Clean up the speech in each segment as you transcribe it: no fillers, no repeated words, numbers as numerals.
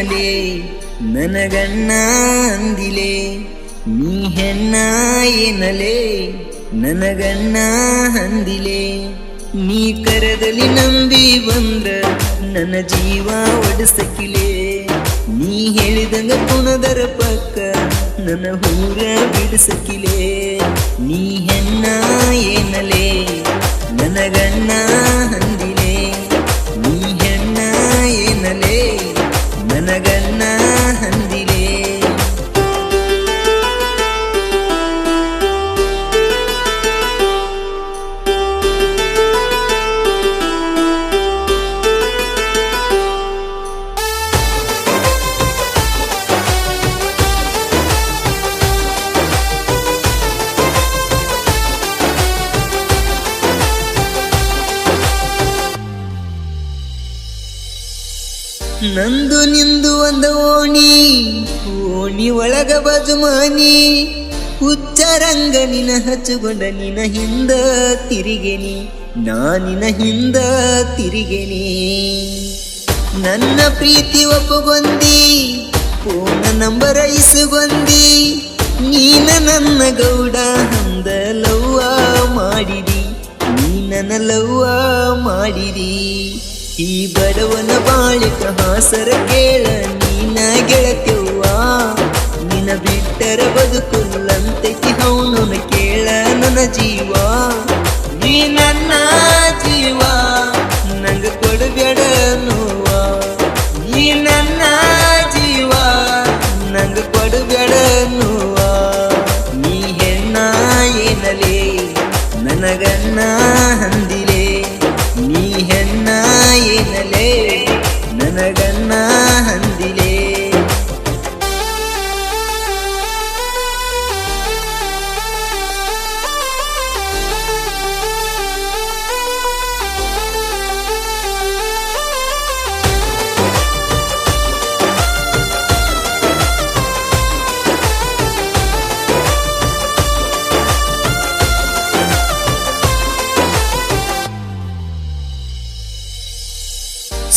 ಏನಲೇ ನನಗಣ್ಣ ಅಂದಿಲೆ ನೀ ಹೆಣ್ಣ ಏನಲೇ ನನಗಣ್ಣ ಅಂದಿಲೆ ನೀ ಕರದಲ್ಲಿ ನಂಬಿ ಬಂದ್ರ ನನ್ನ ಜೀವ ಒಡಸಕಿಲೆ ನೀ ಹೇಳಿದಂಗ ಪುನದರ ಪಕ್ಕ ನನ್ನ ಹೂರ ಬಿಡಿಸಕಿಲೆ ನೀ ಹೆಣ್ಣ ಏನಲೇ ನನಗಣ್ಣ ಅಂದಿಲೆ ನೀ ಹೆಣ್ಣ ಏನಲೇ ನನಗಣ್ಣ ಅಂದಿಲೆ ನಂದು ನಿಂದು ಒಂದ ಓಣಿ ಒಳಗ ಬಜುಮಾನಿ ಹುಚ್ಚರಂಗ ನಿನ ಹಚ್ಚುಗೊಂಡ ನಿನ ಹಿಂದ ತಿರಿಗೆನಿ ನಾನಿನ ಹಿಂದ ತಿರಿಗೆನಿ ನನ್ನ ಪ್ರೀತಿ ಒಪ್ಪುಗೊಂದಿ ಫೋನ್ ನಂಬರ ಇಸುಗೊಂದಿ ನೀನ ನನ್ನ ಗೌಡ ಹಂದ ಲವ್ವ ಮಾಡಿದಿ ನೀ ನನ್ನ ಲವ್ವ ಮಾಡಿದಿ ಈ ಬಡವನ ಬಾಳಿಕ ಹಾಸರ ಕೇಳ ನೀನ ಗೆಳತಿವ್ವ ನಿನ ಬಿಟ್ಟರ ಬದುಕುಲ್ಲಂತೈತಿ ಅವನು ಕೇಳ ನನ್ನ ಜೀವ ನೀ ನನ್ನ ಜೀವ ನಂಗ ಕೊಡಬೇಡ ನೋವ ನೀ ನನ್ನ ಜೀವ ನಂಗ ಕೊಡಬೇಡ ನೋವ ನೀ ಹೆಣ್ಣ ಏನಲೇ ನನಗಣ್ಣ ಅಂದಿಲೆ ನೀ ಹೆಣ್ಣ ಏನಲೇ ನನಗಣ್ಣ ಅಂದಿಲೆ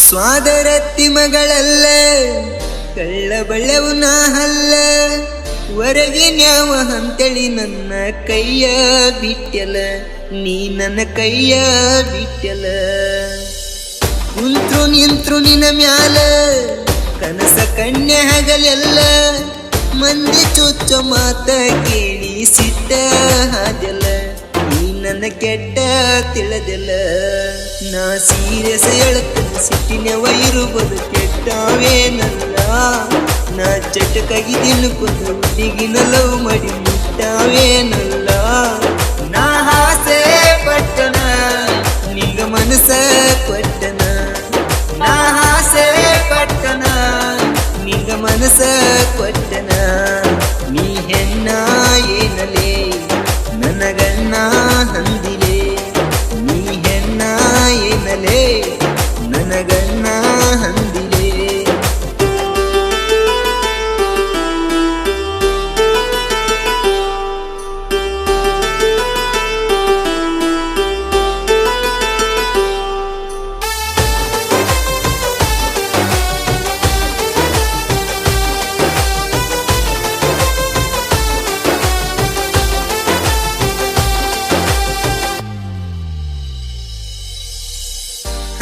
ಸ್ವಾದರತ್ತಿ ಮಗಳಲ್ಲ ಕಳ್ಳ ಬಳ್ಳೆವು ನಾ ಹಲ್ಲ ಹೊರಗಿನ್ಯಾವ ಅಂತೇಳಿ ನನ್ನ ಕೈಯ ಬಿಟ್ಟಲ ನೀ ನನ್ನ ಕೈಯ ಬಿಟ್ಟಲ ಕುಂತ್ರು ನಿಂತ್ರು ನಿನ್ನ ಮ್ಯಾಲ ಕನಸ ಕಣ್ಣೆ ಹಗಲೆಲ್ಲ ಮಂದಿ ಚುಚ್ಚ ಮಾತ ಕೇಳಿ ಸಿಟ್ಟ ಹಾದೆಲ್ಲ ನೀ ನನ್ನ ಕೆಟ್ಟ ತಿಳಿದೆಲ್ಲ ನಾ ಸೀರಿಯಸ್ ಹೇಳ್ತೇನೆ ಸಿಟ್ಟಿನವ ಇರುವುದು ಕೆಟ್ಟವೇನಲ್ಲ ನಾ ಚಟಕಾಗಿದ್ದೀನಿ ಕೊಂದು ಹುಡುಗಿನ ಲವ್ ಮಾಡಿ ಮುಟ್ಟವೇನಲ್ಲ ನಾ ಆಸೆ ಪಟ್ಟನ ನಿಂಗ ಮನಸ ಕೊಟ್ಟನ ನಾ ಆಸೆ ಪಟ್ಟನ ನಿಂಗ ಮನಸ ಕೊಟ್ಟನ ನೀ ಹೆಣ್ಣ ಏನಲೇ ನನಗಣ್ಣ ಅಂದಿಲೆ ನೀ ಹೆಣ್ಣ ಏನಲೇ ನನಗಣ್ಣ ಅಂದಿಲೆ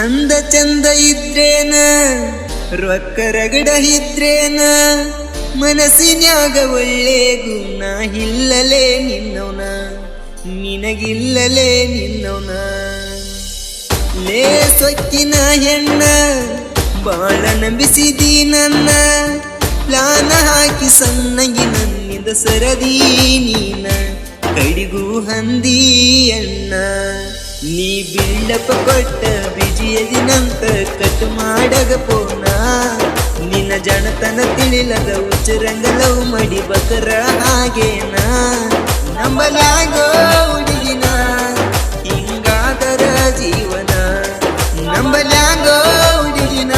ಅಂದ ಚಂದ ಇದ್ರೇನ ರೊಕ್ಕ ರಗಡ ಇದ್ರೇನ ಮನಸ್ಸಿನ್ಯಾಗ ಒಳ್ಳೆ ಗುಣ ಇಲ್ಲಲೇ ನಿನ್ನವನ ನಿನಗಿಲ್ಲಲೇ ನಿನ್ನವನ ಲೇ ಸೊಕ್ಕಿನ ಹೆಣ್ಣ ಬಾಳ ನಂಬಿಸಿದಿ ನನ್ನ ಪ್ಲಾನ ಹಾಕಿ ಸಣ್ಣಗಿ ನನ್ನಿಂದ ಸರದಿ ನೀನ ಕಡಿಗೂ ಹಂದಿ ಅಣ್ಣ ನೀ ಬಿಲ್ಡಪ್ಪ ಕೊಟ್ಟ ಬಿಜಿಯದಿನಂತ ಕಟ್ ಮಾಡಗ ಪೋನ ನಿನ್ನ ಜನತನ ತಿಳಿಲದ ಉಚ್ಚರಂಗ ಲವ್ ಮಾಡಿ ಬಕರ ಹಾಗೇನ ನಂಬಲಾಗೋ ಹುಡುಗಿನ ಹಿಂಗಾದರ ಜೀವನ ನಂಬಲಾಗೋ ಹುಡುಗಿನ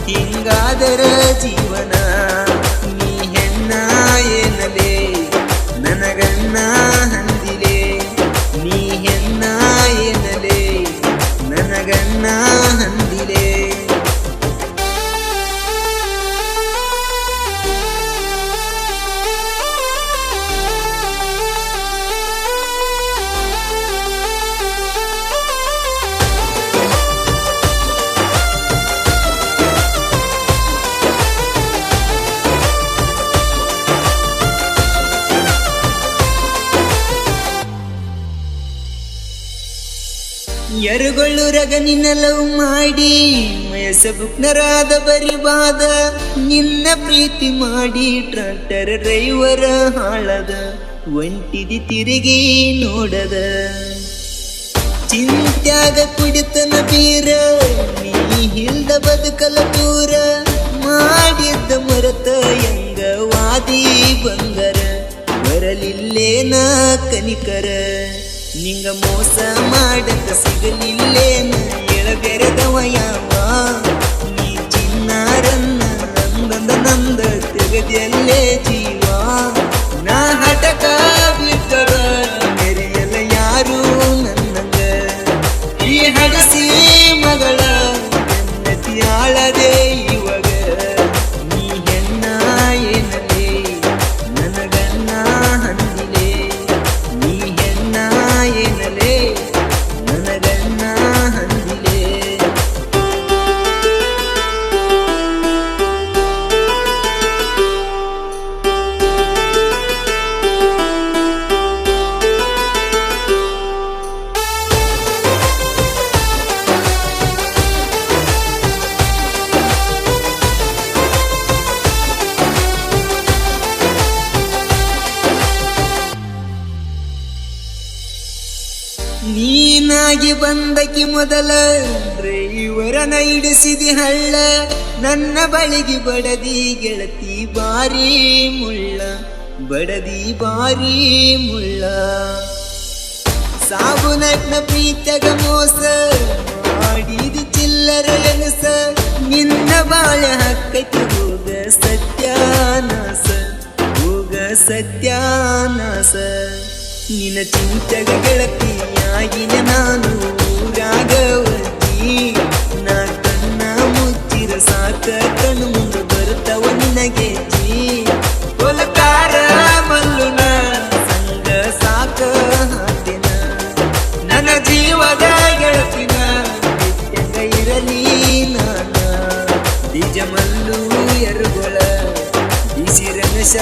ಹಿಂಗಾದರ ಜೀವನ ನೀ ಹೆಣ್ಣ ಏನಲೇ ನನಗಣ್ಣ ಅಂದಿಲೆ ನೀ ಹೆಣ್ಣ ಏನಲೇ ನನಗಣ್ಣ ಅಂದಿಲೆ ಎರುಗೊಳ್ಳು ರಗನಿನ ಲವ್ ಮಾಡಿ ಮಯಸಬುಕ್ನರಾದ ಬರಿಬಾದ ನಿನ್ನ ಪ್ರೀತಿ ಮಾಡಿ ಟ್ರಾಕ್ಟರ್ ಡ್ರೈವರ ಹಾಳದ ಒಂಟಿದಿ ತಿರುಗಿ ನೋಡದ ಚಿಂತ್ಯಾಗ ಕುಡಿತನ ಬೀರ ನೀ ಹಿಲ್ದ ಬದುಕಲ ದೂರ ಮಾಡಿದ್ದ ಮರತ ಎಂಗ ವಾದಿ ಬಂಗರ ಬರಲಿಲ್ಲೇನ ಕನಿಕರ ನಿಂಗ ಮೋಸ ಮಾಡಕ ಸಿಗಲಿಲ್ಲೇನ ಎಳಬೆರೆದವ ಯಾವ ನೀ ಚಿನ್ನಾರನ್ನ ನಂದ ತೆಗದೆಲ್ಲೇ ಜೀವ ನಾ ಹಟಕ ಬಿಟ್ಟರ ಮೆರೆಯಲ್ಲ ಯಾರು ನನ್ನಂಗ ಈ ಹಡಸಿ ಮಗಳ ಹೆಂಡತಿ ಆಳದೆ ಇವಾಗ ನೀ ಹೆಣ್ಣ ಏನಲೇ ನನಗನ್ನ ಹಂದಿಲೆ ನೀ ಹೆಣ್ಣ ಏನಲೇ ನನಗನ್ನ ಹಂದಿಲೆ ನೀನಾಗಿ ಬಂದಕಿ ಮೊದಲ ಡ್ರೈವರನ ಇಡಿಸಿದಿ ಹಳ್ಳ ನನ್ನ ಬಳಿಗೆ ಬಡದಿ ಗೆಳತಿ ಬಾರಿ ಮುಳ್ಳ ಬಡದಿ ಬಾರಿ ಮುಳ್ಳ ಸಾಬುನಟ್ನ ಪ್ರೀತ್ಯಾಗ ಮೋಸ ಮಾಡಿದಿ ಚಿಲ್ಲರ ಎನಸ ನಿನ್ನ ಬಾಳೆ ಹಕ್ಕೈತಿ ಹೋಗ ಸತ್ಯಾನಾಸ ಹೋಗ ಸತ್ಯಾನಾಸ ನಿನ್ನ ಚಿಂತೆಗ ಗೆಳತಿಯಾಗಿನ ನಾನು ರಾಗವತಿ ನಾ ಕಣ್ಣ ಮುಚ್ಚಿರ ಸಾಕ ಕಣ್ಣು ಮುಂದೆ ಬರುತ್ತವ ನಿನಗೆ ಜೀ ಕೊಲಕಾರ ಮಲ್ಲುನ ಸಂಗ ಸಾಕ ಹಾತಿನ ನನ್ನ ಜೀವದ ಗೆಳತಿನ ನಿತ್ಯಂಗ ಇರಲಿ ನಾನ ಬೀಜ ಮಲ್ಲು ಎರುಗೊಳ ಬಿಸಿ ರಂಗಶ